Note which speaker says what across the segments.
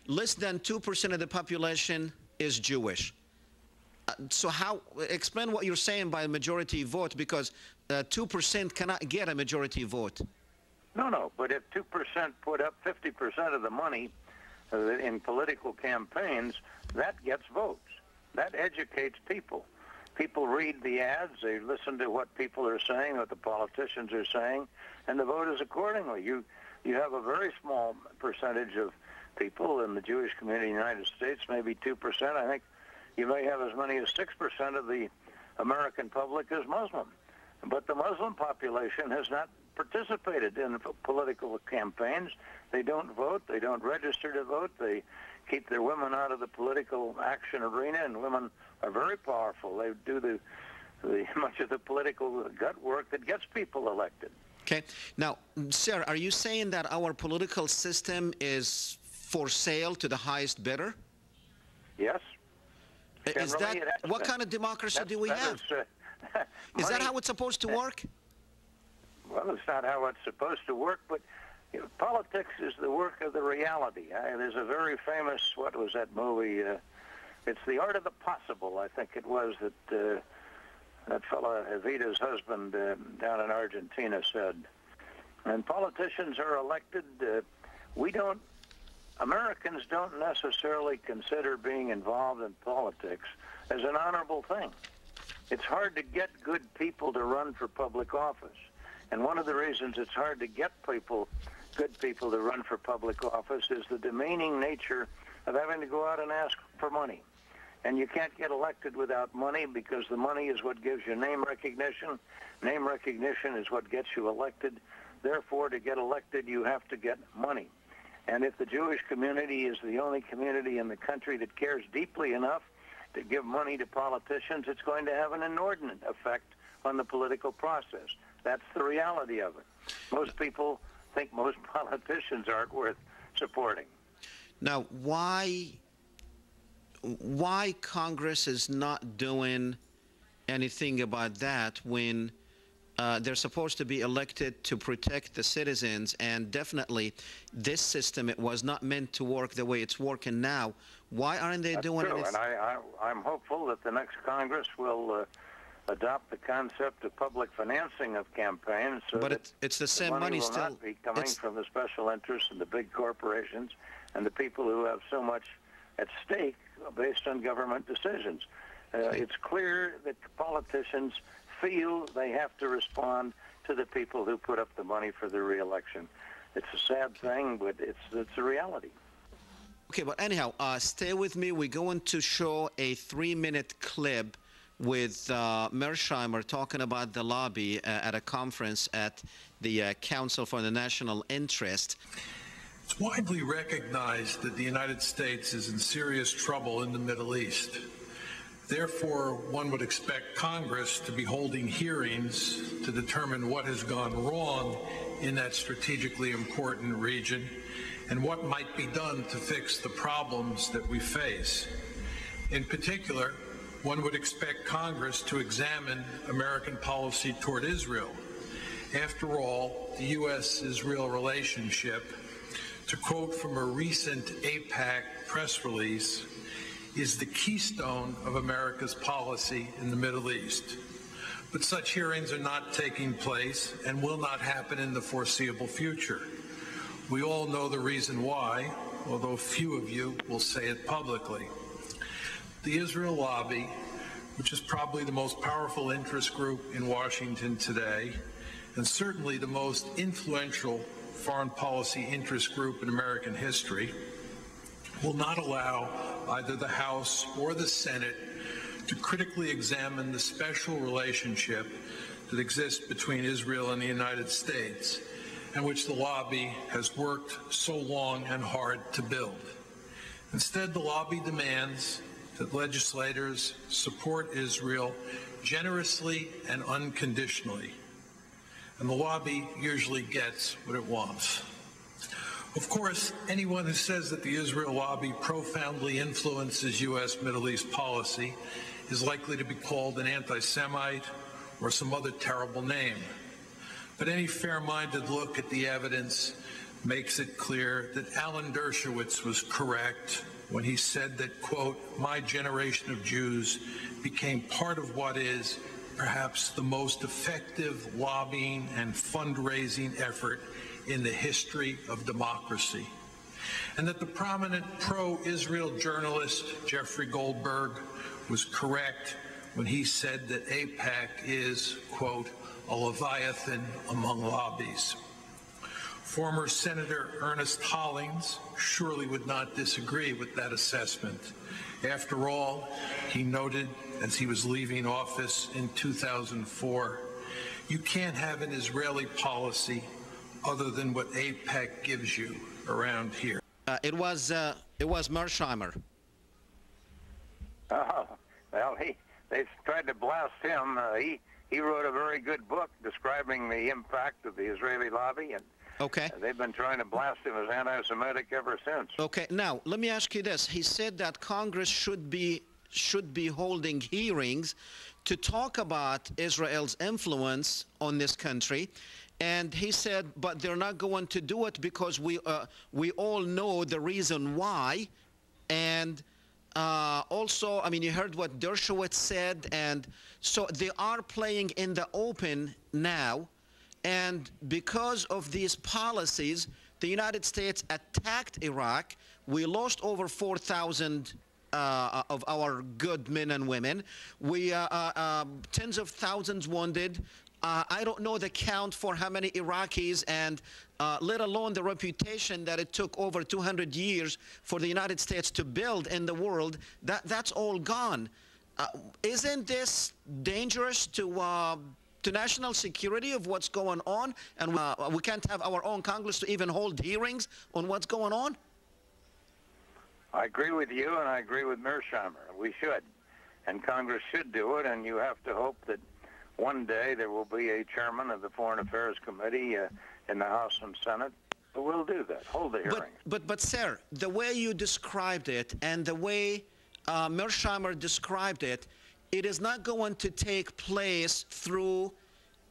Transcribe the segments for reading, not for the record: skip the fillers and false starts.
Speaker 1: less than 2% of the population is Jewish. So explain what you're saying by majority vote, because 2% cannot get a majority vote.
Speaker 2: No, but if 2% put up 50% of the money in political campaigns, that gets votes. That educates people. People read the ads, they listen to what people are saying, what the politicians are saying, and the vote is accordingly. You have a very small percentage of people in the Jewish community in the United States, maybe 2%. I think you may have as many as 6% of the American public as Muslim. But the Muslim population has not participated in political campaigns. They don't vote. They don't register to vote. They keep their women out of the political action arena, and women are very powerful. They do much of the political gut work that gets people elected.
Speaker 1: Okay. Now, sir, are you saying that our political system is for sale to the highest bidder?
Speaker 2: Yes.
Speaker 1: Is that what kind of democracy do we have? Is that how it's supposed to work?
Speaker 2: Well, it's not how it's supposed to work, but politics is the work of the reality. There's a very famous, what was that movie? It's The Art of the Possible, I think it was, that that fellow, Evita's husband down in Argentina said. And politicians are elected. Americans don't necessarily consider being involved in politics as an honorable thing. It's hard to get good people to run for public office. And one of the reasons it's hard to get good people to run for public office is the demeaning nature of having to go out and ask for money. And you can't get elected without money, because the money is what gives you name recognition. Name recognition is what gets you elected. Therefore, to get elected, you have to get money. And if the Jewish community is the only community in the country that cares deeply enough to give money to politicians, it's going to have an inordinate effect on the political process. That's the reality of it. Most people think most politicians aren't worth supporting.
Speaker 1: Now, why Congress is not doing anything about that when they're supposed to be elected to protect the citizens, and definitely this system, it was not meant to work the way it's working now. Why aren't they doing
Speaker 2: anything? And I'm hopeful that the next Congress will adopt the concept of public financing of campaigns. So
Speaker 1: but it's the same money still.
Speaker 2: Will not be coming from the special interests and the big corporations and the people who have so much at stake based on government decisions. It's clear that politicians feel they have to respond to the people who put up the money for the re-election. It's a sad thing, but it's a reality.
Speaker 1: Okay, but anyhow, stay with me. We're going to show a 3-minute clip with Mearsheimer talking about the lobby at a conference at the Council for the National Interest.
Speaker 3: It's widely recognized that the United States is in serious trouble in the Middle East. Therefore, one would expect Congress to be holding hearings to determine what has gone wrong in that strategically important region and what might be done to fix the problems that we face. In particular, one would expect Congress to examine American policy toward Israel. After all, the U.S.-Israel relationship, to quote from a recent AIPAC press release, is the keystone of America's policy in the Middle East. But such hearings are not taking place and will not happen in the foreseeable future. We all know the reason why, although few of you will say it publicly. The Israel lobby, which is probably the most powerful interest group in Washington today, and certainly the most influential foreign policy interest group in American history, will not allow either the House or the Senate to critically examine the special relationship that exists between Israel and the United States, and which the lobby has worked so long and hard to build. Instead, the lobby demands that legislators support Israel generously and unconditionally, and the lobby usually gets what it wants. Of course, anyone who says that the Israel lobby profoundly influences U.S. Middle East policy is likely to be called an anti-Semite or some other terrible name. But any fair-minded look at the evidence makes it clear that Alan Dershowitz was correct when he said that, quote, my generation of Jews became part of what is perhaps the most effective lobbying and fundraising effort in the history of democracy. And that the prominent pro-Israel journalist Jeffrey Goldberg was correct when he said that AIPAC is, quote, a leviathan among lobbies. Former Senator Ernest Hollings surely would not disagree with that assessment. After all, he noted as he was leaving office in 2004, you can't have an Israeli policy other than what AIPAC gives you around here.
Speaker 1: It was Mersheimer.
Speaker 2: Oh, well, they tried to blast him. He wrote a very good book describing the impact of the Israeli lobby, and
Speaker 1: okay.
Speaker 2: They've been trying to blast him as anti-Semitic ever since.
Speaker 1: Okay, now let me ask you this. He said that Congress should be holding hearings to talk about Israel's influence on this country. And he said, but they're not going to do it because we all know the reason why. And also, I mean, you heard what Dershowitz said, and so they are playing in the open now. And because of these policies, the United States attacked Iraq. We lost over 4,000 of our good men and women. We tens of thousands wounded. I don't know the count for how many Iraqis, and let alone the reputation that it took over 200 years for the United States to build in the world. That's all gone. Isn't this dangerous to national security of what's going on? And we can't have our own Congress to even hold hearings on what's going on?
Speaker 2: I agree with you, and I agree with Mersheimer. We should, and Congress should do it, and you have to hope that one day there will be a chairman of the Foreign Affairs Committee in the House and Senate who will do that, hold the hearings.
Speaker 1: But sir, the way you described it and the way Mersheimer described it, it is not going to take place through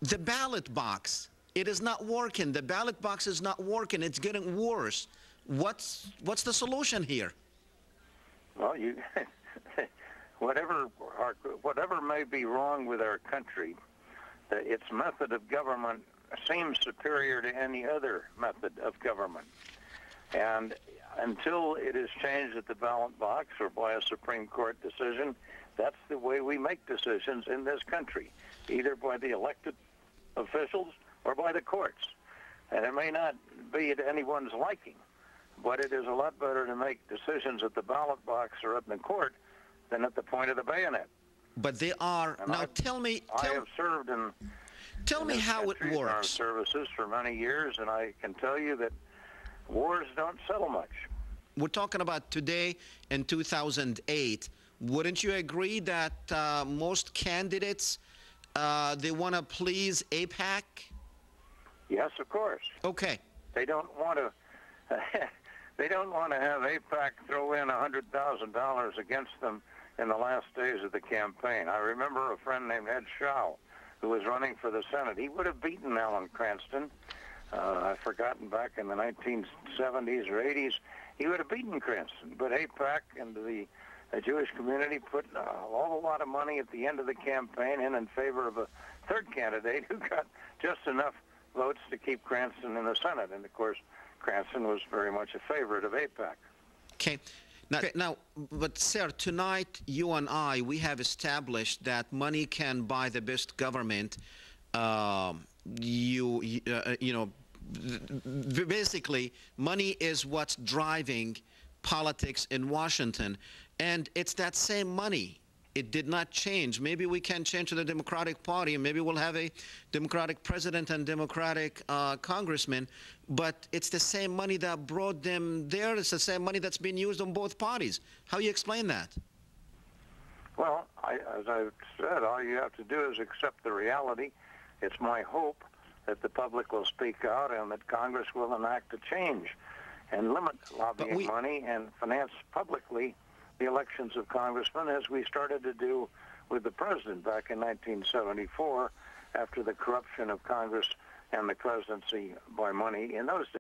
Speaker 1: the ballot box. It is not working. The ballot box is not working. It's getting worse. What's the solution here?
Speaker 2: Well, whatever may be wrong with our country, its method of government seems superior to any other method of government. And until it is changed at the ballot box or by a Supreme Court decision, that's the way we make decisions in this country, either by the elected officials or by the courts. And it may not be to anyone's liking, but it is a lot better to make decisions at the ballot box or up in the court than at the point of the bayonet.
Speaker 1: But they are. And now
Speaker 2: I have served in
Speaker 1: tell me how it works.
Speaker 2: Armed services for many years, and I can tell you that wars don't settle much.
Speaker 1: We're talking about today in 2008. Wouldn't you agree that most candidates, they want to please AIPAC?
Speaker 2: Yes, of course.
Speaker 1: Okay.
Speaker 2: They don't want to. They don't want to have AIPAC throw in $100,000 against them in the last days of the campaign. I remember a friend named Ed Shaw, who was running for the Senate. He would have beaten Alan Cranston. I've forgotten, back in the 1970s or 80s, he would have beaten Cranston. But AIPAC and the Jewish community put a whole lot of money at the end of the campaign in favor of a third candidate who got just enough votes to keep Cranston in the Senate. And, of course, Cranston was very much a favorite of AIPAC.
Speaker 1: Okay. Now, but sir, tonight you and I, we have established that money can buy the best government. You know, basically, money is what's driving politics in Washington, and it's that same money. It did not change. Maybe we can change to the Democratic Party, and maybe we'll have a Democratic president and Democratic congressman, but it's the same money that brought them there. It's the same money that's been used on both parties. How do you explain that?
Speaker 2: Well, as I've said, all you have to do is accept the reality. It's my hope that the public will speak out and that Congress will enact a change and limit lobbying money and finance publicly the elections of congressmen, as we started to do with the president back in 1974 after the corruption of Congress and the presidency by money in those days.